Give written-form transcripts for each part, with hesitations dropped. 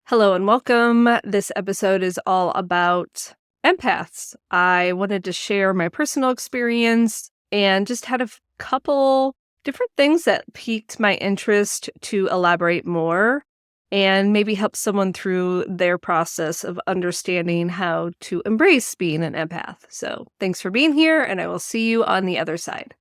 Hello and welcome. This episode is all about empaths. I wanted to share my personal experience and just had a couple different things that piqued my interest to elaborate more and maybe help someone through their process of understanding how to embrace being an empath. So thanks for being here, and I will see you on the other side.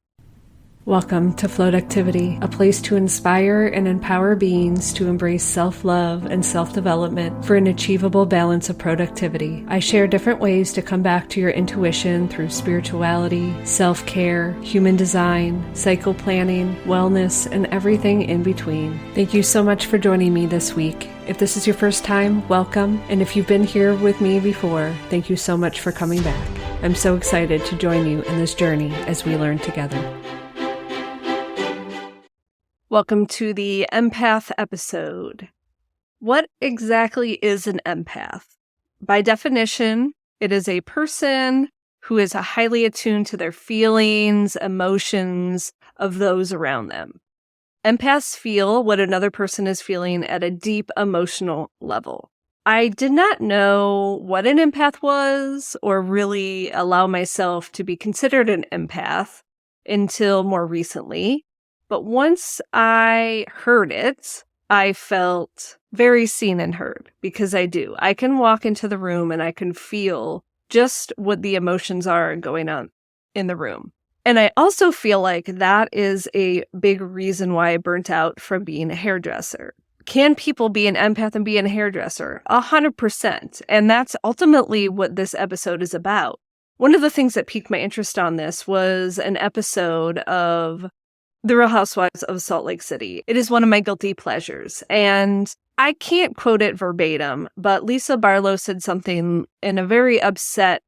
Welcome to Float Activity, a place to inspire and empower beings to embrace self-love and self-development for an achievable balance of productivity. I share different ways to come back to your intuition through spirituality, self-care, human design, cycle planning, wellness, and everything in between. Thank you so much for joining me this week. If this is your first time, welcome. And if you've been here with me before, thank you so much for coming back. I'm so excited to join you in this journey as we learn together. Welcome to the empath episode. What exactly is an empath? By definition, it is a person who is highly attuned to their feelings, emotions of those around them. Empaths feel what another person is feeling at a deep emotional level. I did not know what an empath was or really allow myself to be considered an empath until more recently. But once I heard it, I felt very seen and heard, because I do. I can walk into the room and I can feel just what the emotions are going on in the room. And I also feel like that is a big reason why I burnt out from being a hairdresser. Can people be an empath and be a hairdresser? 100%. And that's ultimately what this episode is about. One of the things that piqued my interest on this was an episode of The Real Housewives of Salt Lake City. It is one of my guilty pleasures. And I can't quote it verbatim, but Lisa Barlow said something in a very upset,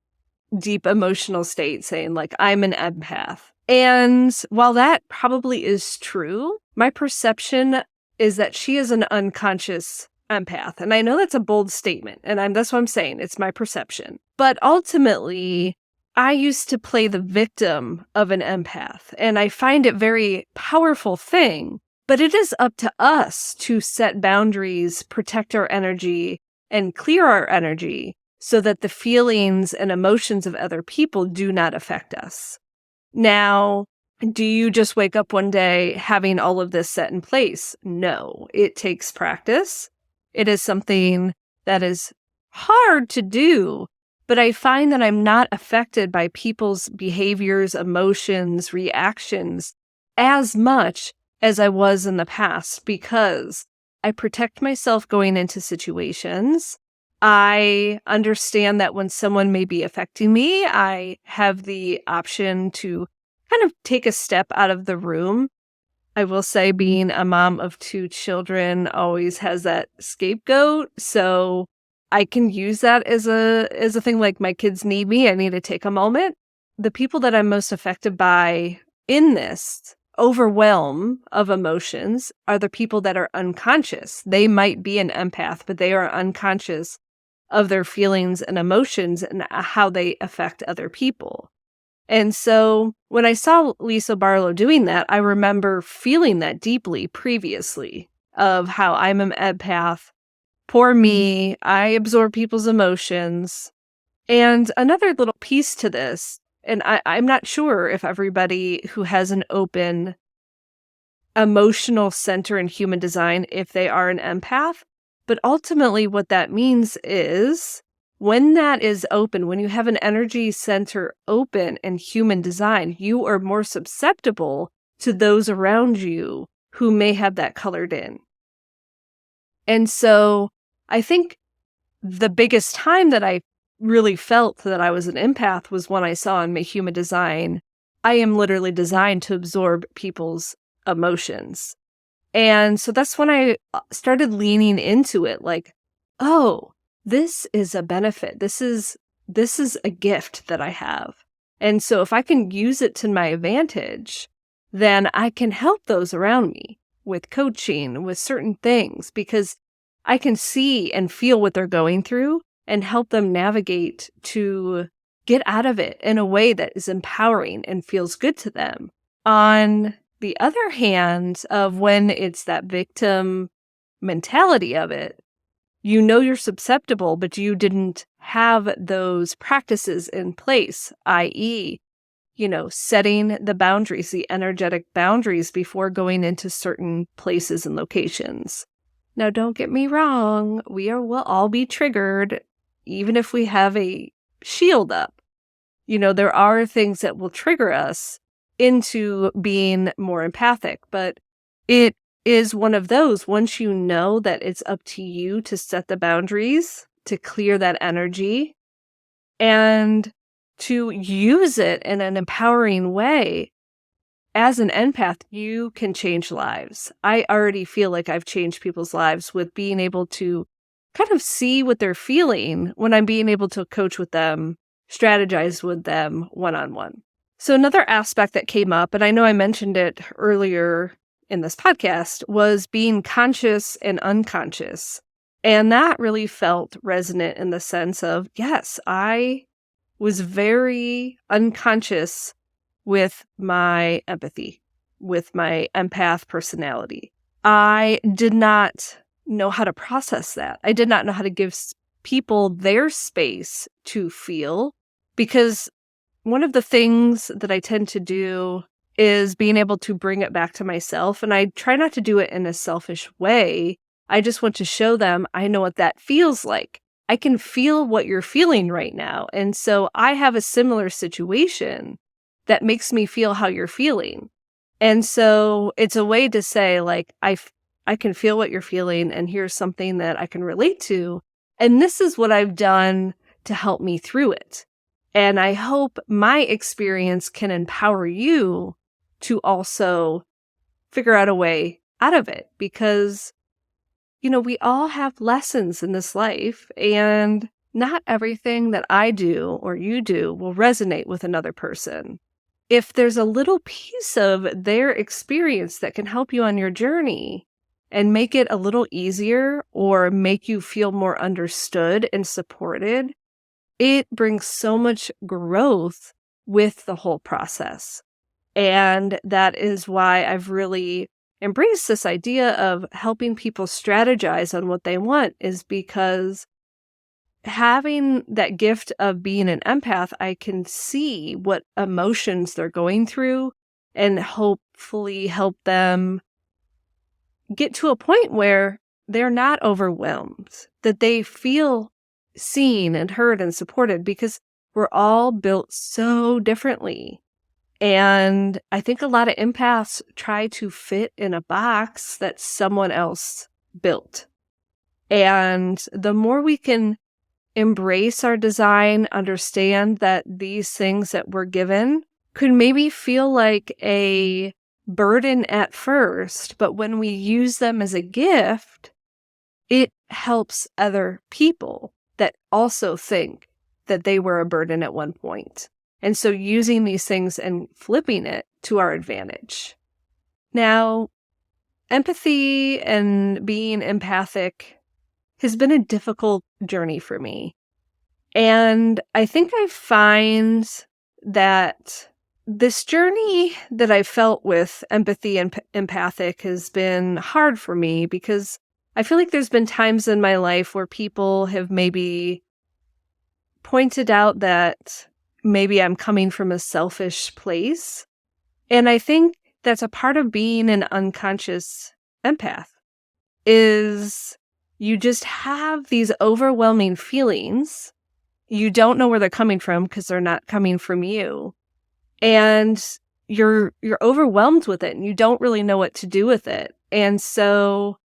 deep emotional state saying, like, I'm an empath. And while that probably is true, my perception is that she is an unconscious empath. And I know that's a bold statement, and that's what I'm saying. It's my perception. But ultimately, I used to play the victim of an empath, and I find it a very powerful thing, but it is up to us to set boundaries, protect our energy, and clear our energy so that the feelings and emotions of other people do not affect us. Now, do you just wake up one day having all of this set in place? No, it takes practice. It is something that is hard to do. But I find that I'm not affected by people's behaviors, emotions, reactions as much as I was in the past because I protect myself going into situations. I understand that when someone may be affecting me, I have the option to kind of take a step out of the room. I will say being a mom of 2 children always has that scapegoat. So I can use that as a thing, like, my kids need me. I need to take a moment. The people that I'm most affected by in this overwhelm of emotions are the people that are unconscious. They might be an empath, but they are unconscious of their feelings and emotions and how they affect other people. And so when I saw Lisa Barlow doing that, I remember feeling that deeply previously of how I'm an empath. Poor me, I absorb people's emotions. And another little piece to this, and I'm not sure if everybody who has an open emotional center in human design, if they are an empath, but ultimately what that means is when that is open, when you have an energy center open in human design, you are more susceptible to those around you who may have that colored in. And so I think the biggest time that I really felt that I was an empath was when I saw in my human design, I am literally designed to absorb people's emotions. And so that's when I started leaning into it, like, oh, this is a benefit. This is a gift that I have. And so if I can use it to my advantage, then I can help those around me with coaching, with certain things, because I can see and feel what they're going through and help them navigate to get out of it in a way that is empowering and feels good to them. On the other hand, of when it's that victim mentality of it, you know you're susceptible, but you didn't have those practices in place, i.e., setting the boundaries, the energetic boundaries before going into certain places and locations. Now, don't get me wrong, will all be triggered, even if we have a shield up. There are things that will trigger us into being more empathic, but it is one of those, once you know that it's up to you to set the boundaries, to clear that energy, and to use it in an empowering way. As an empath, you can change lives. I already feel like I've changed people's lives with being able to kind of see what they're feeling when I'm being able to coach with them, strategize with them one-on-one. So another aspect that came up, and I know I mentioned it earlier in this podcast, was being conscious and unconscious. And that really felt resonant in the sense of, yes, I was very unconscious with my empathy, with my empath personality. I did not know how to process that. I did not know how to give people their space to feel, because one of the things that I tend to do is being able to bring it back to myself. And I try not to do it in a selfish way. I just want to show them I know what that feels like. I can feel what you're feeling right now. And so I have a similar situation that makes me feel how you're feeling. And so it's a way to say, like, I can feel what you're feeling, and here's something that I can relate to. And this is what I've done to help me through it. And I hope my experience can empower you to also figure out a way out of it, because, we all have lessons in this life, and not everything that I do or you do will resonate with another person. If there's a little piece of their experience that can help you on your journey and make it a little easier or make you feel more understood and supported, it brings so much growth with the whole process. And that is why I've really embraced this idea of helping people strategize on what they want, is because having that gift of being an empath, I can see what emotions they're going through and hopefully help them get to a point where they're not overwhelmed, that they feel seen and heard and supported, because we're all built so differently. And I think a lot of empaths try to fit in a box that someone else built. And the more we can embrace our design, understand that these things that we're given could maybe feel like a burden at first, but when we use them as a gift, it helps other people that also think that they were a burden at one point. And so using these things and flipping it to our advantage. Now, empathy and being empathic has been a difficult journey for me. And I think I find that this journey that I felt with empathy and empathic has been hard for me, because I feel like there's been times in my life where people have maybe pointed out that maybe I'm coming from a selfish place. And I think that's a part of being an unconscious empath, is you just have these overwhelming feelings. You don't know where they're coming from because they're not coming from you. And you're overwhelmed with it and you don't really know what to do with it. And so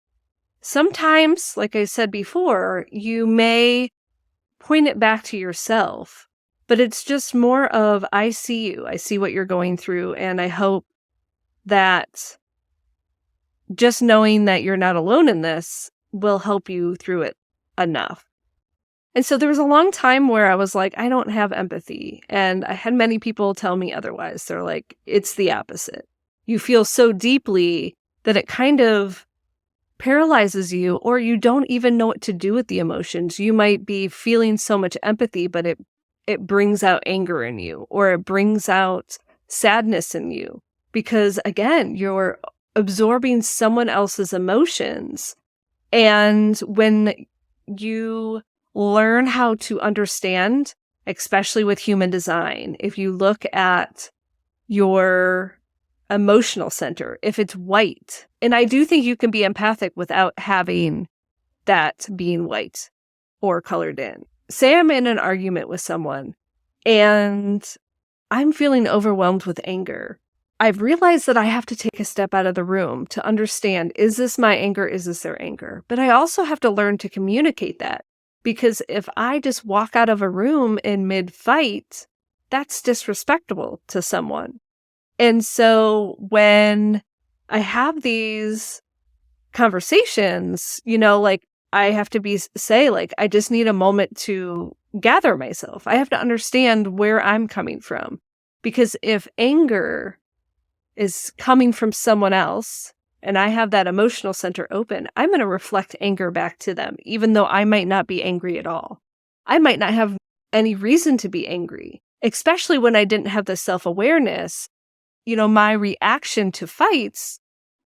sometimes, like I said before, you may point it back to yourself, but it's just more of, I see you, I see what you're going through. And I hope that just knowing that you're not alone in this will help you through it enough. And so there was a long time where I was like, I don't have empathy. And I had many people tell me otherwise. They're like, it's the opposite. You feel so deeply that it kind of paralyzes you, or you don't even know what to do with the emotions. You might be feeling so much empathy, but it brings out anger in you, or it brings out sadness in you. Because again, you're absorbing someone else's emotions. And when you learn how to understand, especially with human design. If you look at your emotional center, if it's white, and I do think you can be empathic without having that being white or colored in. Say I'm in an argument with someone and I'm feeling overwhelmed with anger. I've realized that I have to take a step out of the room to understand, is this my anger? Is this their anger? But I also have to learn to communicate that, because if I just walk out of a room in mid-fight, that's disrespectful to someone. And so when I have these conversations, like I have to say, I just need a moment to gather myself. I have to understand where I'm coming from. Because if anger is coming from someone else and I have that emotional center open, I'm going to reflect anger back to them, even though I might not be angry at all. I might not have any reason to be angry, especially when I didn't have the self-awareness. My reaction to fights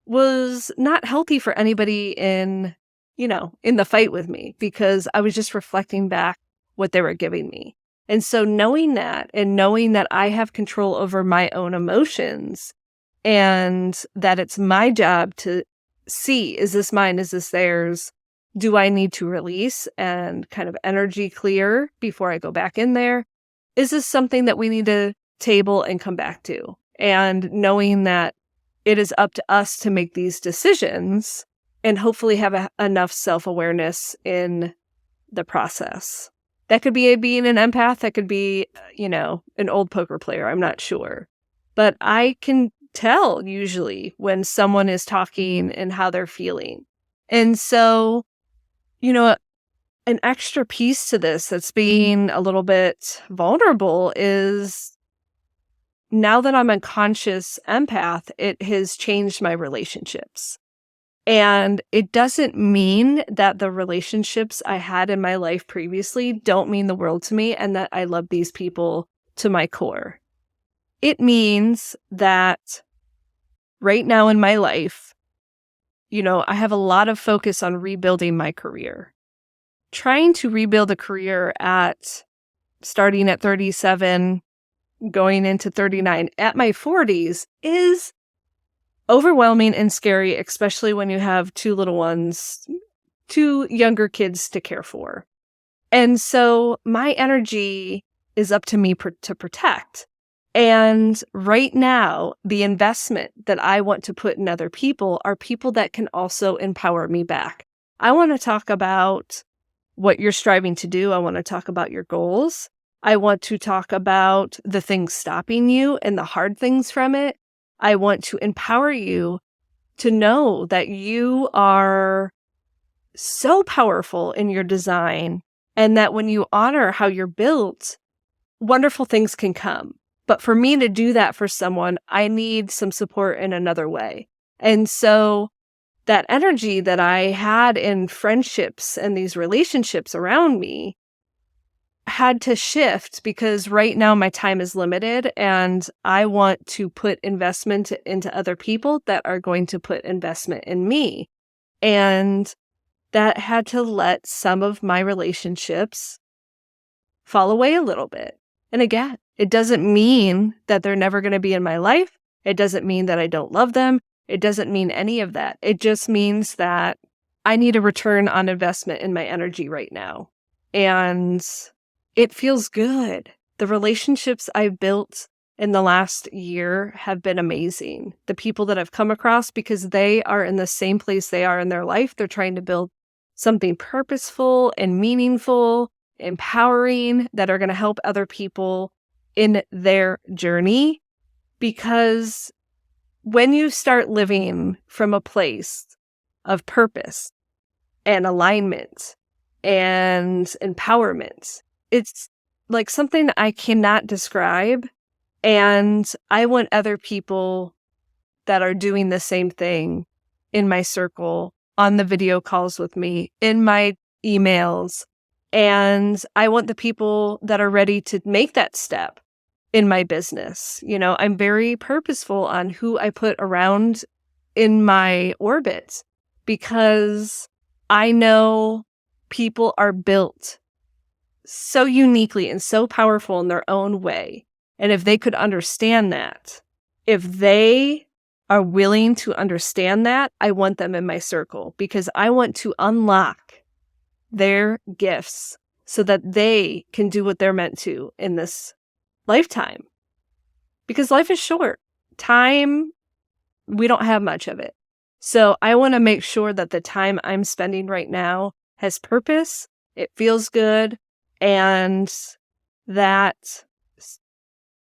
was not healthy for anybody in the fight with me, because I was just reflecting back what they were giving me. And so knowing that I have control over my own emotions, and that it's my job to see, is this mine? Is this theirs? Do I need to release and kind of energy clear before I go back in there? Is this something that we need to table and come back to? And knowing that it is up to us to make these decisions and hopefully have enough self-awareness in the process. That could be being an empath. That could be, an old poker player. I'm not sure. But I can tell usually when someone is talking and how they're feeling. And so, an extra piece to this that's being a little bit vulnerable is, now that I'm a conscious empath, it has changed my relationships. And it doesn't mean that the relationships I had in my life previously don't mean the world to me and that I love these people to my core. It means that right now in my life, I have a lot of focus on rebuilding my career. Trying to rebuild a career starting at 37, going into 39 at my 40s is overwhelming and scary, especially when you have two younger kids to care for. And so my energy is up to me to protect. And right now, the investment that I want to put in other people are people that can also empower me back. I want to talk about what you're striving to do. I want to talk about your goals. I want to talk about the things stopping you and the hard things from it. I want to empower you to know that you are so powerful in your design, and that when you honor how you're built, wonderful things can come. But for me to do that for someone, I need some support in another way. And so that energy that I had in friendships and these relationships around me had to shift, because right now my time is limited and I want to put investment into other people that are going to put investment in me. And that had to let some of my relationships fall away a little bit. And again, it doesn't mean that they're never going to be in my life. It doesn't mean that I don't love them. It doesn't mean any of that. It just means that I need a return on investment in my energy right now. And it feels good. The relationships I've built in the last year have been amazing. The people that I've come across, because they are in the same place they are in their life. They're trying to build something purposeful and meaningful, empowering, that are going to help other people in their journey. Because when you start living from a place of purpose and alignment and empowerment, it's like something I cannot describe. And I want other people that are doing the same thing in my circle, on the video calls with me, in my emails. And I want the people that are ready to make that step in my business. I'm very purposeful on who I put around in my orbit, because I know people are built so uniquely and so powerful in their own way. And if they could understand that, if they are willing to understand that, I want them in my circle because I want to unlock their gifts so that they can do what they're meant to in this lifetime. Because life is short. Time, we don't have much of it. So I want to make sure that the time I'm spending right now has purpose, it feels good, and that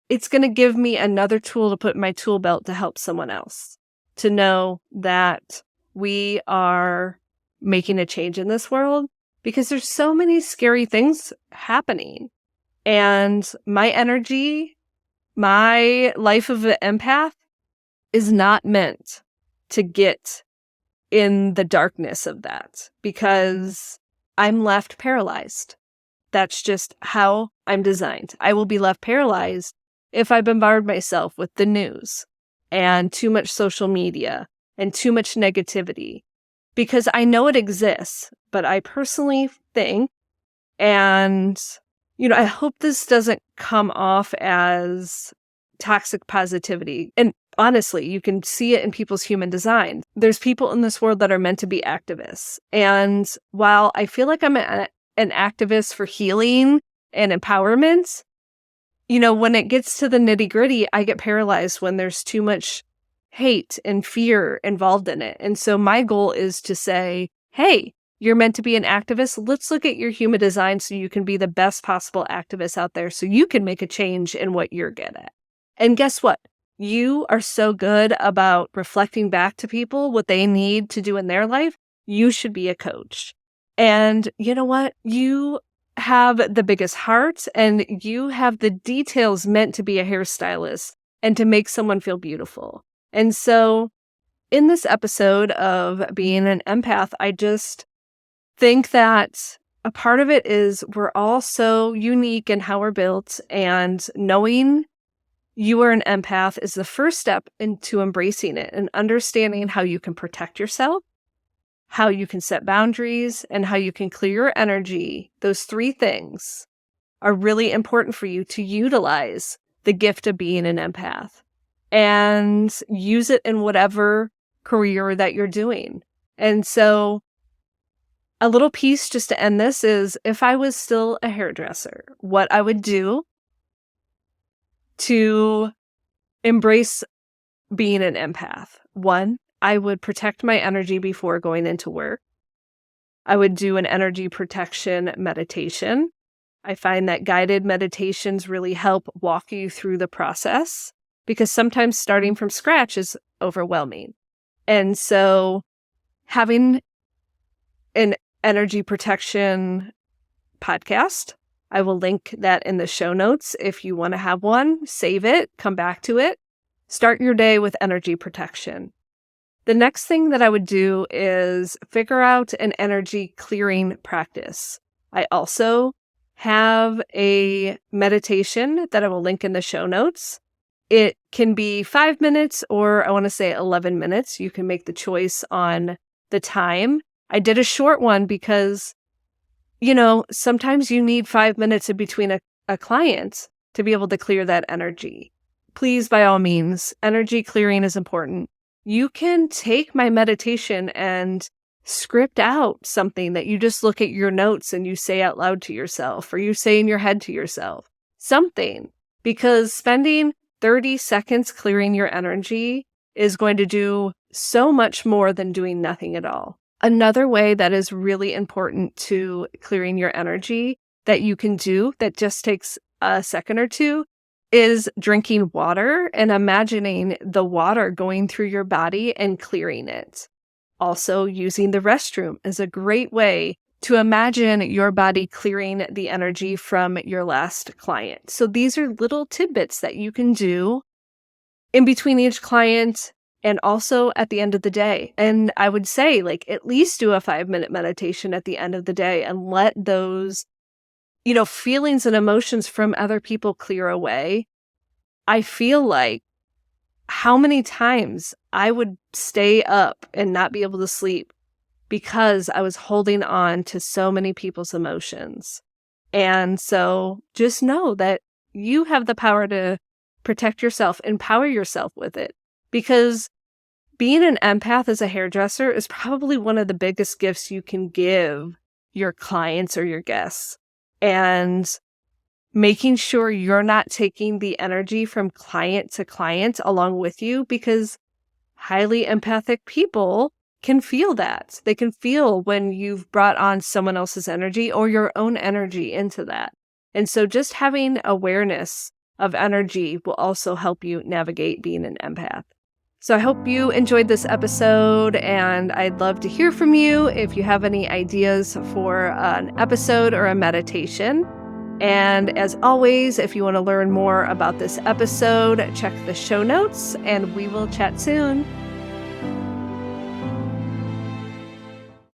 it's going to give me another tool to put in my tool belt to help someone else. To know that we are making a change in this world because there's so many scary things happening. And my energy, my life of an empath is not meant to get in the darkness of that because I'm left paralyzed. That's just how I'm designed. I will be left paralyzed if I bombard myself with the news and too much social media and too much negativity because I know it exists, but I personally think, and I hope this doesn't come off as toxic positivity. And honestly, you can see it in people's human design. There's people in this world that are meant to be activists. And while I feel like I'm an activist for healing and empowerment, when it gets to the nitty-gritty, I get paralyzed when there's too much hate and fear involved in it. And so my goal is to say, hey, you're meant to be an activist. Let's look at your human design so you can be the best possible activist out there so you can make a change in what you're good at. And guess what? You are so good about reflecting back to people what they need to do in their life. You should be a coach. And you know what? You have the biggest heart and you have the details meant to be a hairstylist and to make someone feel beautiful. And so in this episode of being an empath, I just think that a part of it is we're all so unique in how we're built, and knowing you are an empath is the first step into embracing it and understanding how you can protect yourself, how you can set boundaries, and how you can clear your energy. Those 3 things are really important for you to utilize the gift of being an empath and use it in whatever career that you're doing. And so a little piece just to end this is if I was still a hairdresser, what I would do to embrace being an empath. 1, I would protect my energy before going into work. I would do an energy protection meditation. I find that guided meditations really help walk you through the process because sometimes starting from scratch is overwhelming. And so having an energy protection podcast, I will link that in the show notes. If you want to have one, save it, come back to it. Start your day with energy protection. The next thing that I would do is figure out an energy clearing practice. I also have a meditation that I will link in the show notes. It can be 5 minutes or I want to say 11 minutes. You can make the choice on the time. I did a short one because, sometimes you need 5 minutes in between a client to be able to clear that energy. Please, by all means, energy clearing is important. You can take my meditation and script out something that you just look at your notes and you say out loud to yourself, or you say in your head to yourself, something, because spending 30 seconds clearing your energy is going to do so much more than doing nothing at all. Another way that is really important to clearing your energy that you can do that just takes a second or two is drinking water and imagining the water going through your body and clearing it. Also, using the restroom is a great way to imagine your body clearing the energy from your last client. So these are little tidbits that you can do in between each client and also at the end of the day. And I would say, at least do a 5-minute meditation at the end of the day and let those, feelings and emotions from other people clear away. I feel like how many times I would stay up and not be able to sleep because I was holding on to so many people's emotions. And so just know that you have the power to protect yourself, empower yourself with it. Because being an empath as a hairdresser is probably one of the biggest gifts you can give your clients or your guests. And making sure you're not taking the energy from client to client along with you, because highly empathic people can feel that. They can feel when you've brought on someone else's energy or your own energy into that. And so just having awareness of energy will also help you navigate being an empath. So I hope you enjoyed this episode, and I'd love to hear from you if you have any ideas for an episode or a meditation. And as always, if you want to learn more about this episode, check the show notes, and we will chat soon.